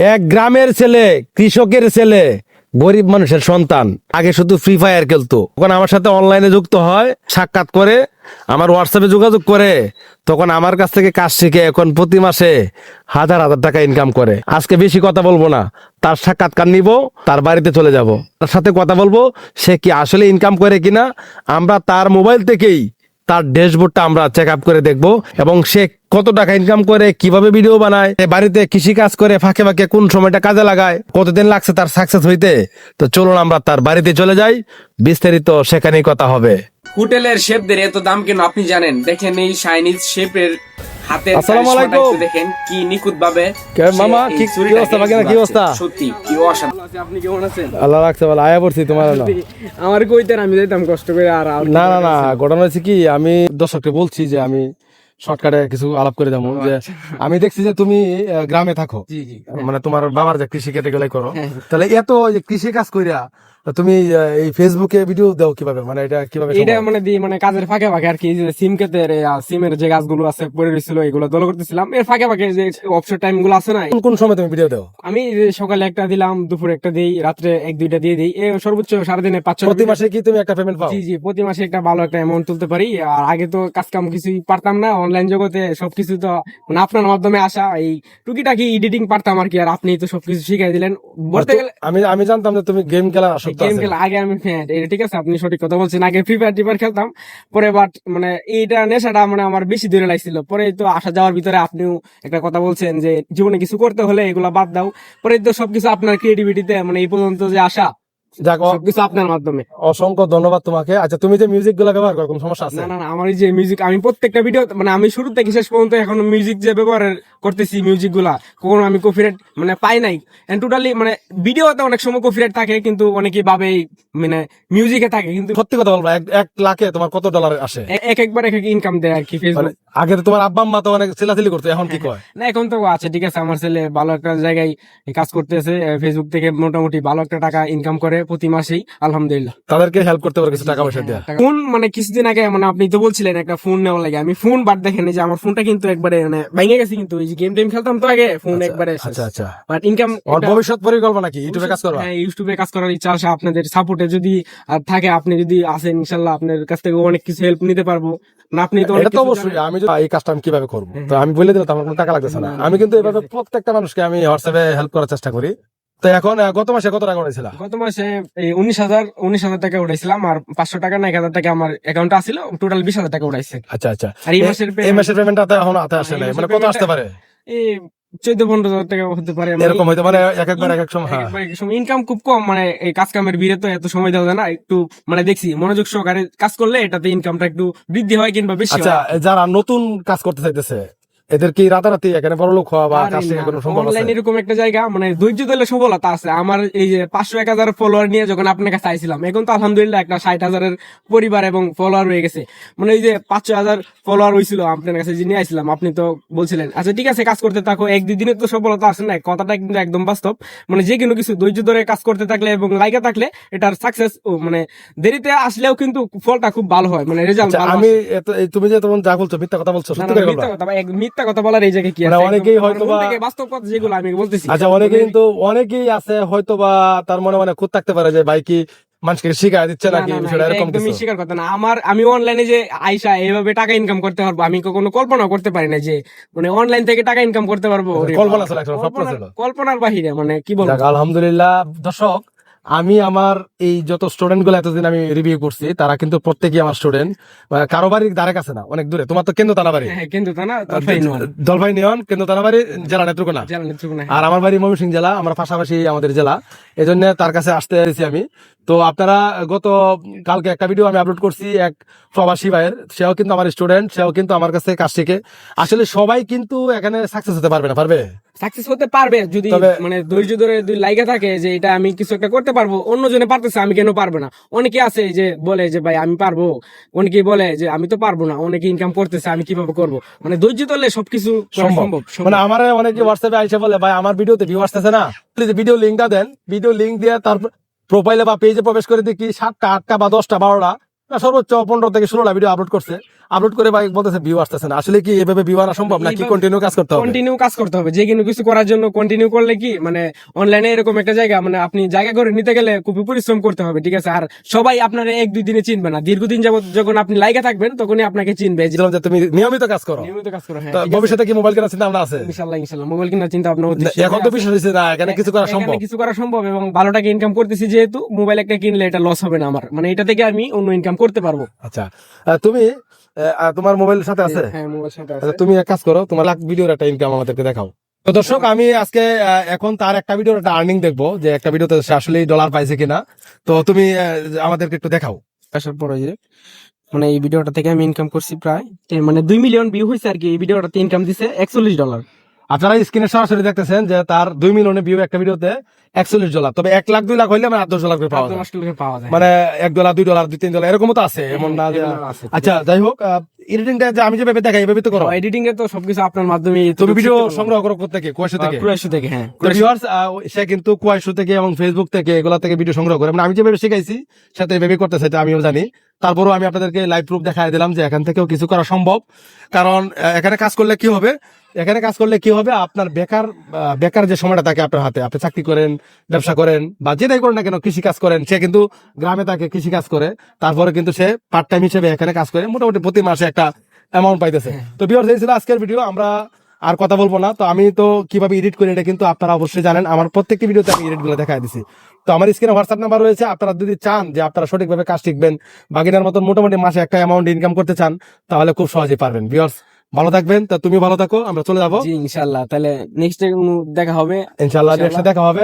এক গ্রামের ছেলে, কৃষকের ছেলে, গরিব মানুষের সন্তান, আগে শুধু ফ্রি ফায়ার খেলতো। তখন আমার সাথে অনলাইনে যুক্ত হয়, সাক্ষাৎ করে, আমার হোয়াটসঅ্যাপে যোগাযোগ করে, তখন আমার কাছ থেকে কাজ শিখে এখন প্রতি মাসে হাজার হাজার টাকা ইনকাম করে। আজকে বেশি কথা বলবো না, তার সাক্ষাৎকার নিব, তার বাড়িতে চলে যাব, তার সাথে কথা বলবো, সে কি আসলে ইনকাম করে কিনা। আমরা তার মোবাইল থেকেই তার ড্যাশবোর্ডটা আমরা চেক আপ করে দেখবো, এবং সে কত টাকা ইনকাম করে, কিভাবে ভিডিও বানায়, বাড়িতে কৃষি কাজ করে ফাঁকে ফাঁকে কোন সময়টা কাজে লাগায়, কতদিন লাগছে তার সাকসেস হইতে। তো চলুন আমরা তার বাড়িতে চলে যাই, বিস্তারিত সেখানেই কথা হবে। হোটেলের শেফদের এত দাম কেন আপনি জানেন? দেখেন এই চাইনিজ শেফের হাতের আসসালামু কারিশমাটা আলাইকুম। একটু দেখেন কি নিখুঁত ভাবে মামা, কি অবস্থা? বাগিনা কি অবস্থা? সত্যি কি অসাধারণ। আপনি কেমন আছেন? আল্লাহ রাখছে ভালো। আয়া পড়ছি তোমার না। আমার কইতেন আমি যাইতাম কষ্ট করে আর না না না, ঘটনা হচ্ছে কি, আমি দর্শককে বলছি যে আমি শর্টকাটে কিছু আলাপ করে যাবো, যে আমি দেখছি যে তুমি গ্রামে থাকো, জি জি মানে তোমার বাবার যে কৃষি কেটে গেলে করো, তাহলে এত যে কৃষি কাজ কইরা তুমি এই ফেসবুকে ভিডিও দাও কিভাবে, মানে এটা কিভাবে এটা সম্ভব? মানে মানে কাজের ফাঁকে ফাঁকে আর কি, যে সিম ক্ষেতের সিমের যে গাছগুলো আছে পড়ে রয়েছিল এগুলো দল করতেছিলাম, এর ফাঁকে ফাঁকে যে অবসর টাইম গুলো আছে না, কোন কোন সময় তুমি ভিডিও দাও? আমি যে সকালে একটা দিলাম, দুপুরে একটা দিই, রাত্রে এক দুইটা দিয়ে দিই, সর্বোচ্চ সারাদিনে 5-6 প্রতি মাসে কি তুমি একটা পেমেন্ট পাও? জি জি প্রতি মাসে একটা ভালো একটা অ্যামাউন্ট তুলতে পারি। আর আগে তো কাজ কাম কিছুই পারতাম না, অনলাইন জগতে সবকিছু তো মানে আপনার মাধ্যমে আসা, এই টুকিটাকি এডিটিং পারতাম আর কি, আর আপনি তো সবকিছু শিখাই দিলেন বলতে গেলে। আমি আমি জানতাম যে তুমি গেম খেলা আসক্ত গেম আছো। খেলা আগে আমি, হ্যাঁ এটা ঠিক আছে, আপনি সঠিক কথা বলছেন, আগে ফ্রি ফায়ার টিপার খেলতাম, পরে বাট মানে এইটা নেশাটা মানে আমার বেশি দূরে লাগছিল। পরে তো আসা যাওয়ার ভিতরে আপনিও একটা কথা বলছেন যে জীবনে কিছু করতে হলে এগুলা বাদ দাও, পরে তো সবকিছু আপনার ক্রিয়েটিভিটিতে মানে এই পর্যন্ত যে আসা, যাক, সবকিছু আপনার মাধ্যমে। অসংখ্য ধন্যবাদ তোমাকে। আচ্ছা, তুমি যে মিউজিক গুলা ব্যবহার করো, কোন সমস্যা আছে? না না না, আমার এই যে মিউজিক, আমি প্রত্যেকটা ভিডিও মানে আমি শুরু থেকে শেষ পর্যন্ত এখন মিউজিক যে ব্যবহার করতেছি, মিউজিক গুলা কখনো আমি কপিরাইট মানে পাই নাই। এন্ড টোটালি মানে ভিডিওতে অনেক সময় কপিরাইট থাকে, কিন্তু অনেকে ভাবে মানে মিউজিকে থাকে, কিন্তু সত্যি কথা বলবো, এক লাখে তোমার কত ডলার আসে? একবার এক ইনকাম দেয় আর কি মানে ফেসবুক। আগে তো তোমার আব্বা আম্মা তো অনেক চিল্লাচিল্লি করতো, এখন কি কয়? না এখন তো আছে, ঠিক আছে, আমার ছেলে ভালো একটা জায়গায় কাজ করতেছে, ফেসবুক থেকে মোটামুটি ভালো একটা টাকা ইনকাম করে প্রতি মাসেই, আলহামদুলিল্লাহ। তাদেরকে হেল্প করতে পারে কিছু টাকা পয়সা দেওয়া। ফোন মানে কিছুদিন আগে মানে আপনি তো বলছিলেন একটা ফোন নেওয়া লাগে, আমি ফোন বাদ দেখেন এই যে আমার ফোনটা কিন্তু একবারে মানে ভেঙে গেছে, কিন্তু এই যে গেম টেম খেলতাম তো আগে, ফোন একবারে আচ্ছা আচ্ছা, বাট ইনকাম। ওর ভবিষ্যৎ পরিকল্পনা কি? ইউটিউবে কাজ করবা? হ্যাঁ, ইউটিউবে কাজ করার ইচ্ছা আছে, আপনাদের সাপোর্টে যদি থাকে, আপনি যদি আসেন ইনশাল্লাহ আপনার কাছ থেকে অনেক কিছু হেল্প নিতে পারবো না। আপনি তো এটা তো অবশ্যই, আমি এই কাজটা আমি কিভাবে করবো, তো আমি বলে দিলাম, আমার কোনো টাকা লাগতেছে না। আমি কিন্তু এভাবে প্রত্যেকটা মানুষকে আমি হোয়াটসঅ্যাপে হেল্প করার চেষ্টা করি। তো এখন গত মাসে কত টাকা উঠেছিল? গত মাসে এই 19,000 টাকা উঠাইছিলাম, আর 500 টাকা না 1,000 টাকা আমার অ্যাকাউন্টে আসছিল, টোটাল 20,000 টাকা উঠাইছে। আচ্ছা আচ্ছা, আর এই মাসের এই মাসের পেমেন্টটা এখন হাতে আসে নাই, মানে কত আসতে পারে? এই 14-15,000 টাকা হতে পারে। এরকম হইতে মানে এক একবার এক এক সময়। হ্যাঁ, ইনকাম খুব কম, মানে এই কাজ কামের ভিড়ে তো এত সময় দেওয়া যায় না, একটু মানে দেখছি মনোযোগ সহকারে কাজ করলে এটাতে ইনকামটা একটু বৃদ্ধি হয় কিংবা বেশি আচ্ছা, হয়। যারা নতুন কাজ করতে চাইতেছে, এদের কি রাতারাতি এখানে বড় লোক হওয়া বা কাজ শেখা কোনো সম্ভব আছে? অনলাইন এরকম একটা জায়গা, মানে ধৈর্য ধরলে সফলতা আছে। আমার এই যে 500-1,000 ফলোয়ার নিয়ে যখন আপনার কাছে আইছিলাম, এখন তো আলহামদুলিল্লাহ একটা 60,000-এর পরিবার এবং ফলোয়ার হয়ে গেছে। মানে এই যে 500,000 ফলোয়ার হয়েছিল আপনার কাছে যে নিয়ে আসলাম, আপনি তো বলছিলেন আচ্ছা ঠিক আছে কাজ করতে থাকো, 1-2 দিনে তো সফলতা আসে না, কথাটা কিন্তু একদম বাস্তব। মানে যে কোনো কিছু ধৈর্য ধরে কাজ করতে থাকলে এবং লাইকা থাকলে এটার সাকসেস মানে দেরিতে আসলেও কিন্তু ফলটা খুব ভালো হয়, মানে রেজাল্ট আচ্ছা, ভালো আমি আসে। তুমি যে তোমার যা বলছো মিথ্যা কথা বলছো, না, সত্যি না, করে বলবা? মিথ্যা কথা বলার এই জায়গায় কি মানে আছে? অনেকেই একদম হয়তো আমার মন বা- থেকে বাস্তব কথা যেগুলো আমি বলতেছি। আচ্ছা, অনেকেই আছে হয়তো বা তার মনে মনে খুঁত থাকতে পারে যে ভাই কি মানুষকে শিখাই দিচ্ছে নাকি, বিষয়টা এরকম একদমই কিছু? স্বীকার কথা না। আমি অনলাইনে যে আইসা এইভাবে টাকা ইনকাম করতে পারবো, আমি কখনো কল্পনা করতে পারি না যে মানে অনলাইন থেকে টাকা ইনকাম করতে পারবো। ওরে কল্পনা বাবা, ছিল, একসময় স্বপ্ন ছিল। কল্পনার বাহিরে, মানে কি বলবো। যাক, আলহামদুলিল্লাহ। দর্শক, আমি আমার এই যত স্টুডেন্ট গুলো এতদিন আমি রিভিউ করছি, তারা কিন্তু প্রত্যেকই আমার স্টুডেন্ট। কারো বাড়ির ধারে কাছে না, অনেক দূরে। তোমার তো কেন্দ্র তানা বাড়ি, হ্যাঁ, কিন্তু তা না দলভাই নিয়ন কেন্দ্র তানা বাড়ি, জেলা নেত্রকোনা। আর আমার বাড়ি ময়মনসিংহ জেলা, আমরা পাশাপাশি আমাদের জেলা, এই জন্য তার কাছে আসতে এসেছি আমি। তো আপনারা গত কালকে একটা ভিডিও আমি আপলোড করছি এক প্রবাসী ভাইয়ের, সেও কিন্তু আমার স্টুডেন্ট, সেও কিন্তু আমার কাছে কাজ শিখে। আসলে সবাই কিন্তু এখানে সাকসেস হতে পারবে না, পারবে? সাকসেস হতে পারবে যদি মানে ধৈর্য ধরে লাইগা থাকে যে এটা আমি কিছু একটা করতে পারবো, অন্য জনে পারতেছে আমি কেন পারবো না। অনেকে আছে যে বলে যে ভাই আমি পারবো, অনেকে বলে যে আমি তো পারবো না, অনেকে ইনকাম করতেছে আমি কিভাবে করবো। মানে ধৈর্য ধরলে সবকিছু সম্ভব। মানে আমার অনেকে হোয়াটসঅ্যাপে আইসা বলে ভাই আমার ভিডিওতে ভিউ আসতেছে না, প্লিজ ভিডিও লিঙ্কটা দেন। ভিডিও লিঙ্ক দিয়ে তারপর প্রোফাইলে বা পেজে প্রবেশ করে দেখি 7টা 8টা বা 10টা 12টা, সর্বোচ্চ 15 থেকে 16টা ভিডিও আপলোড করছে। আপলোড করে ভাই বলতেছে ভিউ আসতেছে না, আসলে কি এভাবে ভিউ আনা সম্ভব নাকি কন্টিনিউ কাজ করতে হবে? কন্টিনিউ কাজ করতে হবে, যে কোনো কিছু করার জন্য কন্টিনিউ করলে কি মানে অনলাইনে এরকম একটা জায়গা, মানে আপনি জায়গা করে নিতে গেলে খুবই পরিশ্রম করতে হবে, ঠিক আছে? আর সবাই আপনার 1-2 দিনে চিনবে না, দীর্ঘদিন যাবত যখন আপনি লাইগা থাকবেন তখনই আপনাকে চিনবে। যে বুঝলাম যে তুমি নিয়মিত কাজ করো। নিয়মিত কাজ করো, হ্যাঁ, তো ঠিক আছে? ভবিষ্যতে কি মোবাইল কেনার চিন্তা ভাবনা আছে? ইনশাল্লাহ মোবাইল কেনার চিন্তা ভাবনা হচ্ছে। এখন তো বিষয় হচ্ছে না, এখানে কিছু করা সম্ভব। এখানে কিছু করা সম্ভব এবং ভালো টাকা ইনকাম করতেছি, যেহেতু মোবাইল একটা কিনলে এটা লস হবে না আমার, মানে এটা থেকে আমি অন্য ইনকাম করতে পারবো। আচ্ছা, তুমি তোমার মোবাইল সাথে আছে? হ্যাঁ, মোবাইল সাথে আছে। আচ্ছা, তুমি এক কাজ করো, তোমার লাখ ভিডিওর একটা ইনকাম আমাদেরকে দেখাও। তো দর্শক, আমি আজকে এখন তার একটা ভিডিওর একটা আর্নিং দেখবো, যে একটা ভিডিওতে সে আসলে ডলার পাইছে কিনা। তো তুমি আমাদেরকে একটু দেখাও। আসার পরে যে মানে এই ভিডিওটা থেকে আমি ইনকাম করছি প্রায় মানে 2 মিলিয়ন ভিউ হয়েছে আর কি। এই ভিডিওটাতে ইনকাম দিছে $41। আপনারা স্ক্রিনে সরাসরি দেখতেছেন যে তার 2 মিলিয়নের ভিউ একটা ভিডিওতে $41। তবে 1 লাখ 2 লাখ হইলে মানে $10 করে পাওয়া যায়, পাওয়া যায়, মানে $1 $2 $3 এরকমও তো আছে, এমন না যে। এরকমও আছে। আচ্ছা, যাই হোক, এডিটিংটা যে আমি যেভাবে দেখাই এভাবে তো করো। এডিটিং এ তো সবকিছু আপনার মাধ্যমে তুমি ভিডিও সংগ্রহ করো থেকে কুয়াশা থেকে? কুরাইশু থেকে, হ্যাঁ। তো viewers, সে কিন্তু কুয়াশা থেকে এবং ফেসবুক থেকে এগুলা থেকে ভিডিও সংগ্রহ করে, মানে আমি যেভাবে শিখাইছি সাথে এভাবে করতেছে, এটা আমিও জানি। তারপরেও আমি আপনাদেরকে লাইভ প্রুফ দেখাই দিলাম যে এখান থেকেও কিছু করা সম্ভব। কারণ এখানে কাজ করলে কি হবে, আপনার বেকার যে সময়টা থাকে আপনার হাতে, আপনি চাকরি করেন, ব্যবসা করেন বা যেটাই করেন না কেন, কৃষি কাজ করেন, সে কিন্তু গ্রামে থাকে কৃষি কাজ করে, তারপরে কিন্তু সে পার্ট টাইম হিসেবে এখানে কাজ করে মোটামুটি প্রতি মাসে একটা অ্যামাউন্ট পাইতেছে। তো ভিউয়ার্স, এই ছিল আজকের ভিডিও। আমরা আর কথা বলবো না। তো আমি তো কিভাবে এডিট করি এটা কিন্তু আপনারা অবশ্যই জানেন, আমার প্রত্যেকটি ভিডিওতে আমি এডিট গুলো দেখাই দিছি। তো আমার স্ক্রিনে হোয়াটসঅ্যাপ নাম্বার রয়েছে, আপনারা যদি চান যে আপনারা সঠিকভাবে কাজ শিখবেন, বাকিটার মতন মোটামুটি মাসে একটা অ্যামাউন্ট ইনকাম করতে চান, তাহলে খুব সহজেই পারবেন। ভিউয়ার্স, ভালো থাকবেন। তা তুমি ভালো থাকো, আমরা চলে যাবো। জি ইনশাল্লাহ, তাহলে নেক্সট দেখা হবে। ইনশাল্লাহ নেক্সট দেখা হবে।